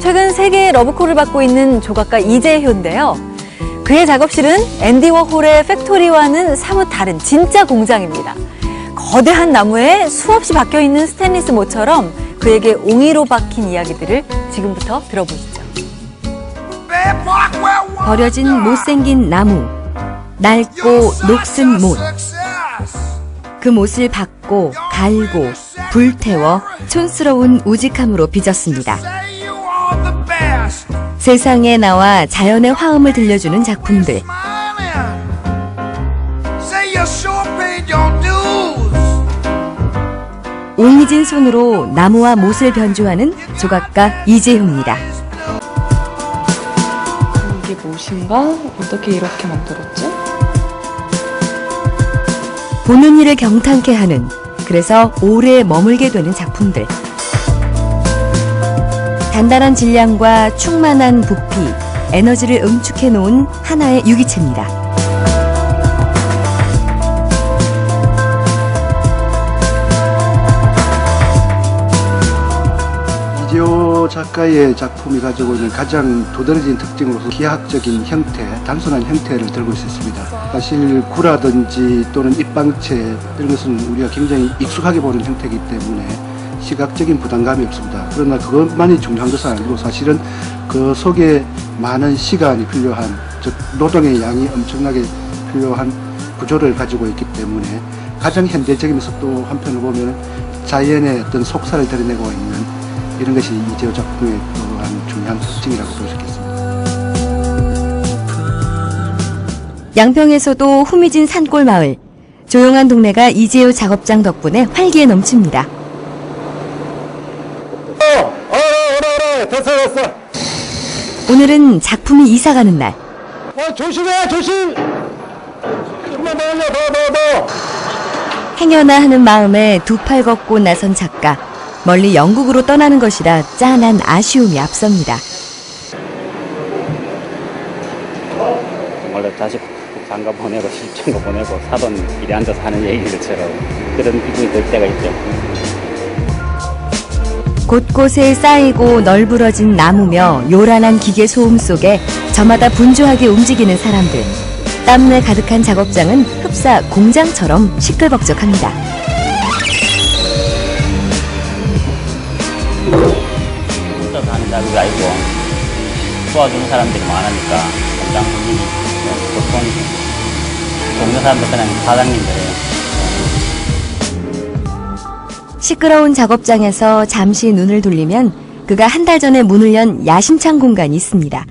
최근 세계의 러브콜을 받고 있는 조각가 이재효인데요. 그의 작업실은 앤디 워홀의 팩토리와는 사뭇 다른 진짜 공장입니다. 거대한 나무에 수없이 박혀있는 스테인리스 모처럼 그에게 옹이로 박힌 이야기들을 지금부터 들어보시죠. 버려진 못생긴 나무, 낡고 녹슨 못. 그 못을 박고 갈고 불태워 촌스러운 우직함으로 빚었습니다. 세상에 나와 자연의 화음을 들려주는 작품들. 옹이진 손으로 나무와 못을 변조하는 조각가 이재효입니다. 이게 못인가? 어떻게 이렇게 만들었지? 보는 이를 경탄케 하는, 그래서 오래 머물게 되는 작품들. 단단한 질량과 충만한 부피, 에너지를 응축해 놓은 하나의 유기체입니다. 이재효 작가의 작품이 가지고 있는 가장 도드라진 특징으로서 기하학적인 형태, 단순한 형태를 들고 있었습니다. 사실 구라든지 또는 입방체 이런 것은 우리가 굉장히 익숙하게 보는 형태이기 때문에 시각적인 부담감이 없습니다. 그러나 그것만이 중요한 것은 아니고 사실은 그 속에 많은 시간이 필요한, 즉 노동의 양이 엄청나게 필요한 구조를 가지고 있기 때문에 가장 현대적이면서 또 한편으로 보면 자연의 어떤 속살을 드러내고 있는 이런 것이 이재효 작품의 또한 중요한 특징이라고 볼 수 있겠습니다. 양평에서도 후미진 산골 마을, 조용한 동네가 이재효 작업장 덕분에 활기에 넘칩니다. 됐어. 오늘은 작품이 이사가는 날. 조심해, 조심! 좀만 더 올려, 더. 행여나 하는 마음에 두 팔 걷고 나선 작가. 멀리 영국으로 떠나는 것이라 짠한 아쉬움이 앞섭니다. 원래 다시 장가 보내고 실종가 보내고 사돈 길에 앉아서 하는 얘기들처럼 그런 기분이 들 때가 있죠. 곳곳에 쌓이고 널브러진 나무며 요란한 기계 소음 속에 저마다 분주하게 움직이는 사람들. 땀내 가득한 작업장은 흡사 공장처럼 시끌벅적합니다. 혼자서 하는 작업이 아니고 도와주는 사람들이 많으니까 공장 분위기 보통 동네 사람들 그냥 사장님들이에요. 시끄러운 작업장에서 잠시 눈을 돌리면 그가 한 달 전에 문을 연 야심찬 공간이 있습니다.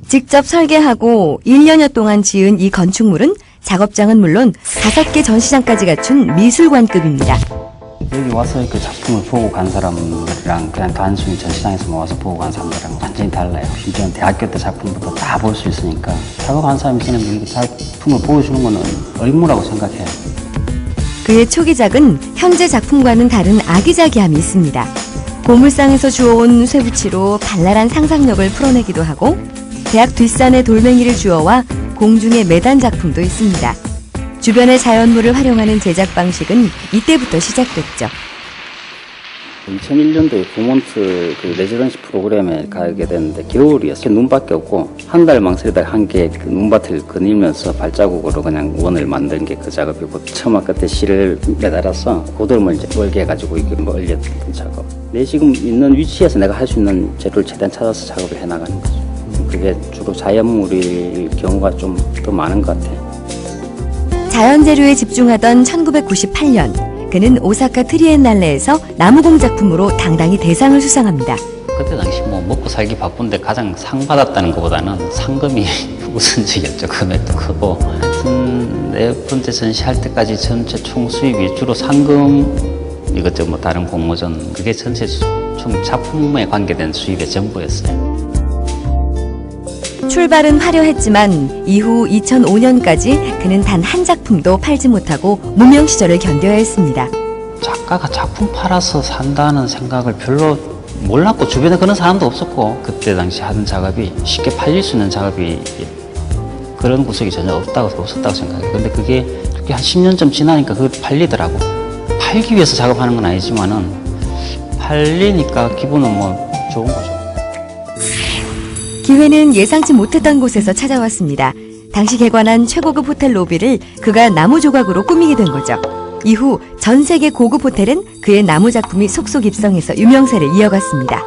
직접 설계하고 1년여 동안 지은 이 건축물은 작업장은 물론 5개 전시장까지 갖춘 미술관급입니다. 여기 와서 그 작품을 보고 간 사람들이랑 그냥 단순히 전시장에서만 와서 보고 간 사람들이랑 완전히 달라요. 심지어 대학교 때 작품부터 다 볼 수 있으니까 작업한 사람이 그냥 이렇게 작품을 보여주는 거는 의무라고 생각해요. 그의 초기작은 현재 작품과는 다른 아기자기함이 있습니다. 고물상에서 주워온 쇠붙이로 발랄한 상상력을 풀어내기도 하고 대학 뒷산에 돌멩이를 주워와 공중에 매단 작품도 있습니다. 주변의 자연물을 활용하는 제작 방식은 이때부터 시작됐죠. 2001년도에 부몬트 그 레지던시 프로그램에 가게 됐는데 겨울이었어요. 눈밖에 없고 한 달 망설이다가 한 개 그 눈밭을 거닐면서 발자국으로 그냥 원을 만든 게 그 작업이고 처마 끝에 실을 매달아서 고드름을 이제 멀게 해가지고 이게 얼렸던 작업. 내 지금 있는 위치에서 내가 할 수 있는 재료를 최대한 찾아서 작업을 해나가는 거죠. 그게 주로 자연물일 경우가 좀 더 많은 것 같아요. 자연재료에 집중하던 1998년 그는 오사카 트리엔날레에서 나무공 작품으로 당당히 대상을 수상합니다. 그때 당시 뭐 먹고 살기 바쁜데 가장 상 받았다는 것보다는 상금이 우선적이었죠. 금액도 크고. 네 번째 전시할 때까지 전체 총 수입이 주로 상금 이것저것 뭐 다른 공모전 그게 전체 총 작품에 관계된 수입의 전부였어요. 출발은 화려했지만 이후 2005년까지 그는 단 한 작품도 팔지 못하고 무명 시절을 견뎌야 했습니다. 작가가 작품 팔아서 산다는 생각을 별로 몰랐고 주변에 그런 사람도 없었고 그때 당시 하던 작업이 쉽게 팔릴 수 있는 작업이 그런 구석이 전혀 없었다고 생각해요. 근데 그게 한 10년쯤 지나니까 그게 팔리더라고. 팔기 위해서 작업하는 건 아니지만은 팔리니까 기분은 뭐 좋은 거죠. 기회는 예상치 못했던 곳에서 찾아왔습니다. 당시 개관한 최고급 호텔 로비를 그가 나무 조각으로 꾸미게 된 거죠. 이후 전 세계 고급 호텔은 그의 나무 작품이 속속 입성해서 유명세를 이어갔습니다.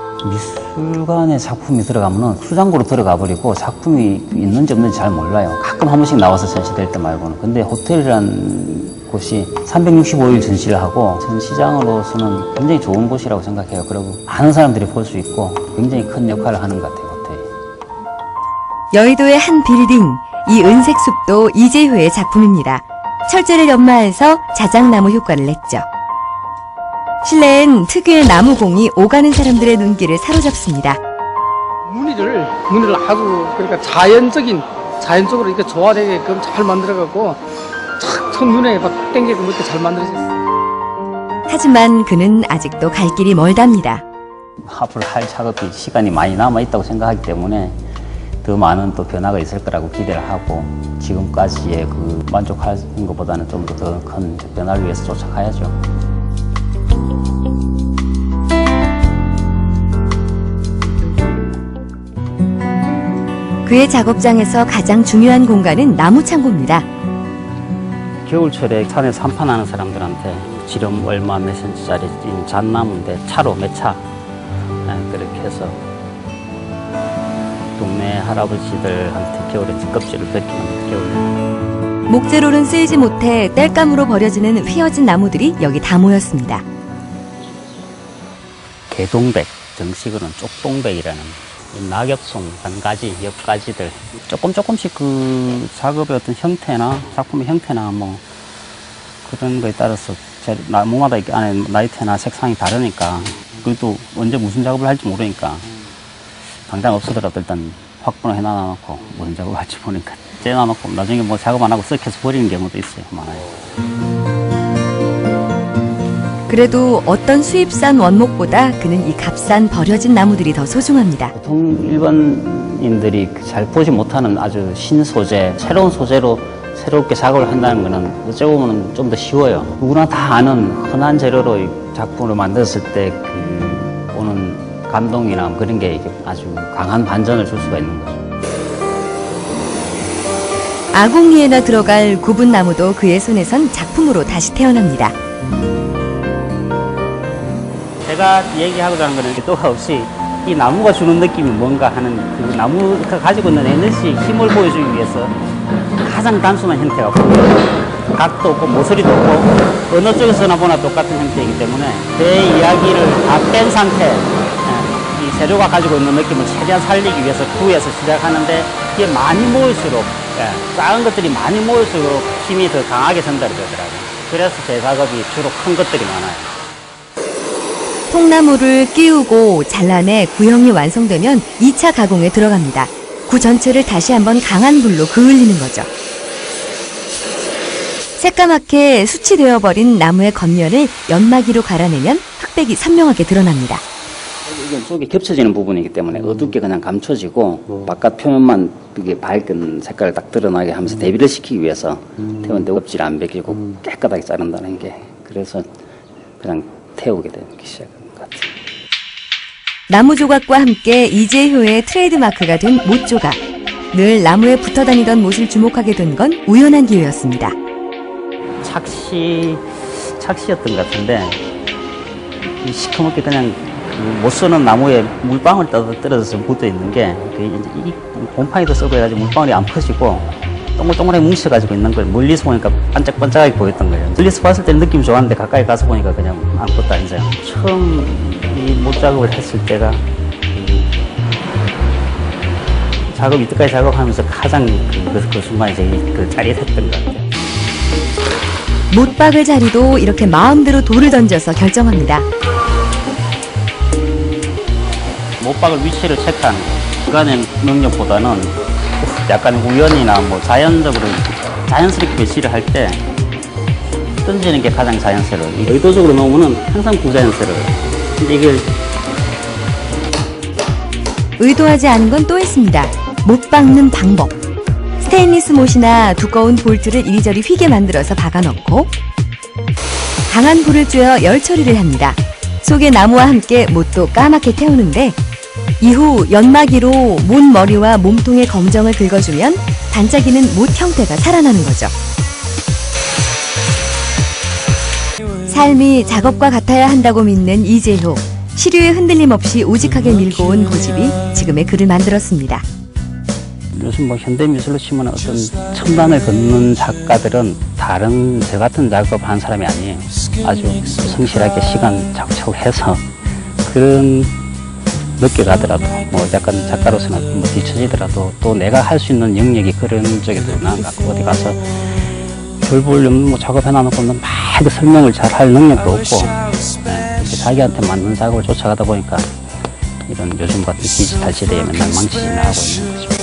미술관에 작품이 들어가면 수장고로 들어가 버리고 작품이 있는지 없는지 잘 몰라요. 가끔 한 번씩 나와서 전시될 때 말고는. 근데 호텔이란 곳이 365일 전시를 하고 전시장으로서는 굉장히 좋은 곳이라고 생각해요. 그리고 많은 사람들이 볼 수 있고 굉장히 큰 역할을 하는 것 같아요, 호텔이. 여의도의 한 빌딩, 이 은색 숲도 이재효의 작품입니다. 철제를 연마해서 자작나무 효과를 냈죠. 실내엔 특유의 나무공이 오가는 사람들의 눈길을 사로잡습니다. 무늬를 아주 그러니까 자연적으로 이렇게 조화되게끔 잘 만들어갖고 탁 눈에 막 땡기고 이렇게 잘 만들어졌어요. 하지만 그는 아직도 갈 길이 멀답니다. 앞으로 할 작업이 시간이 많이 남아있다고 생각하기 때문에 더 많은 또 변화가 있을 거라고 기대를 하고 지금까지의 그 만족하는 것보다는 좀 더 큰 변화를 위해서 쫓아가야죠. 그의 작업장에서 가장 중요한 공간은 나무 창고입니다. 겨울철에 산에서 한판하는 사람들한테 지름 얼마 몇 센치짜리 잣나무인데 차로 몇 차 그렇게 해서 동네 할아버지들한테 겨울에 껍질을 벗기는 겨울. 목재로는 쓰이지 못해 땔감으로 버려지는 휘어진 나무들이 여기 다 모였습니다. 개동백, 정식으로는 쪽동백이라는 낙엽송, 단가지, 엽가지들 조금씩 그 작업의 어떤 형태나 작품의 형태나 뭐 그런 거에 따라서 나무마다 안에 나이테나 색상이 다르니까 그것도 언제 무슨 작업을 할지 모르니까 당장 없어더라도 일단 확보를 해놔놓고 무슨 작업을 할지 모르니까 째놔놓고 나중에 뭐 작업 안 하고 썩혀서 버리는 경우도 있어요. 많아요. 그래도 어떤 수입산 원목보다 그는 이 값싼 버려진 나무들이 더 소중합니다. 보통 일반인들이 잘 보지 못하는 아주 신소재, 새로운 소재로 새롭게 작업을 한다는 거는 어찌 보면 좀 더 쉬워요. 누구나 다 아는 흔한 재료로 이 작품을 만들었을 때 그 오는 감동이나 그런 게 아주 강한 반전을 줄 수가 있는 거죠. 아궁이에나 들어갈 굽은 나무도 그의 손에선 작품으로 다시 태어납니다. 제가 얘기하고자 하는 거는 또 없이 이 나무가 주는 느낌이 뭔가 하는 그 나무가 가지고 있는 에너지, 힘을 보여주기 위해서 가장 단순한 형태가 보여요. 각도 없고 모서리도 없고 어느 쪽에서나 보나 똑같은 형태이기 때문에 내 이야기를 다 뺀 상태, 이 재료가 가지고 있는 느낌을 최대한 살리기 위해서 구에서 시작하는데 이게 많이 모일수록 작은 것들이 많이 모일수록 힘이 더 강하게 전달이 되더라고요. 그래서 제 작업이 주로 큰 것들이 많아요. 통나무를 끼우고 잘라내 구형이 완성되면 2차 가공에 들어갑니다. 구 전체를 다시 한번 강한 불로 그을리는 거죠. 새까맣게 수치되어버린 나무의 겉면을 연마기로 갈아내면 흑백이 선명하게 드러납니다. 이건 속에 겹쳐지는 부분이기 때문에 어둡게 그냥 감춰지고 바깥 표면만 이게 밝은 색깔을 딱 드러나게 하면서 대비를 시키기 위해서 태우는데 껍질 안 벗기고 깨끗하게 자른다는 게 그래서 그냥 태우게 되는 게 시작한 것 같아요. 나무 조각과 함께 이재효의 트레이드마크가 된 못 조각. 늘 나무에 붙어 다니던 못을 주목하게 된 건 우연한 기회였습니다. 착시였던 것 같은데 시커멓게 그냥 못 쓰는 나무에 물방울이 떨어져서 묻어 있는 게 이 곰팡이도 썩어 가지고 물방울이 안 퍼지고 동글동글하게 뭉쳐가지고 있는 걸 멀리서 보니까 반짝반짝하게 보였던 거예요. 멀리서 봤을 때는 느낌이 좋았는데 가까이 가서 보니까 그냥 아무것도 아니잖아요. 처음 이 못 작업을 했을 때가 작업 이때까지 작업하면서 가장 그 순간이 되게 짜릿했던 것 같아요. 못 박을 자리도 이렇게 마음대로 돌을 던져서 결정합니다. 못 박을 위치를 체크하는 거. 인간의 능력보다는 약간 우연이나 뭐 자연스럽게 배치를 할 때 던지는 게 가장 자연스러워요. 의도적으로 놓으면 항상 부자연스러워요. 근데 이걸 의도하지 않은 건 또 있습니다. 못 박는 방법. 스테인리스 못이나 두꺼운 볼트를 이리저리 휘게 만들어서 박아넣고 강한 불을 쬐어 열 처리를 합니다. 속에 나무와 함께 못도 까맣게 태우는데 이후 연마기로 못 머리와 몸통의 검정을 긁어주면 반짝이는 못 형태가 살아나는 거죠. 삶이 작업과 같아야 한다고 믿는 이재효. 시류에 흔들림 없이 우직하게 밀고 온 고집이 지금의 그를 만들었습니다. 요즘 뭐 현대미술로 치면 어떤 첨단을 걷는 작가들은 다른 저 같은 작업을 하는 사람이 아니에요. 아주 성실하게 시간 착착해서 그런 늦게 가더라도 뭐 약간 작가로서는 뭐 뒤처지더라도 또 내가 할 수 있는 영역이 그런 쪽에 더 나은 것 같고 어디 가서 별볼 없는 뭐 작업해 놔놓고 막 설명을 잘 할 능력도 없고 자기한테 맞는 작업을 쫓아가다 보니까 이런 요즘 같은 디지털 시대에 맨날 망치지 나가고 있는 거죠.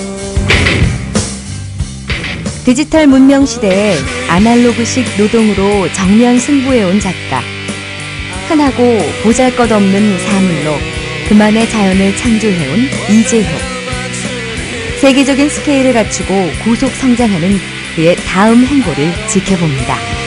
디지털 문명 시대에 아날로그식 노동으로 정면 승부해온 작가. 흔하고 보잘것없는 사물로 그만의 자연을 창조해온 이재효. 세계적인 스케일을 갖추고 고속 성장하는 그의 다음 행보를 지켜봅니다.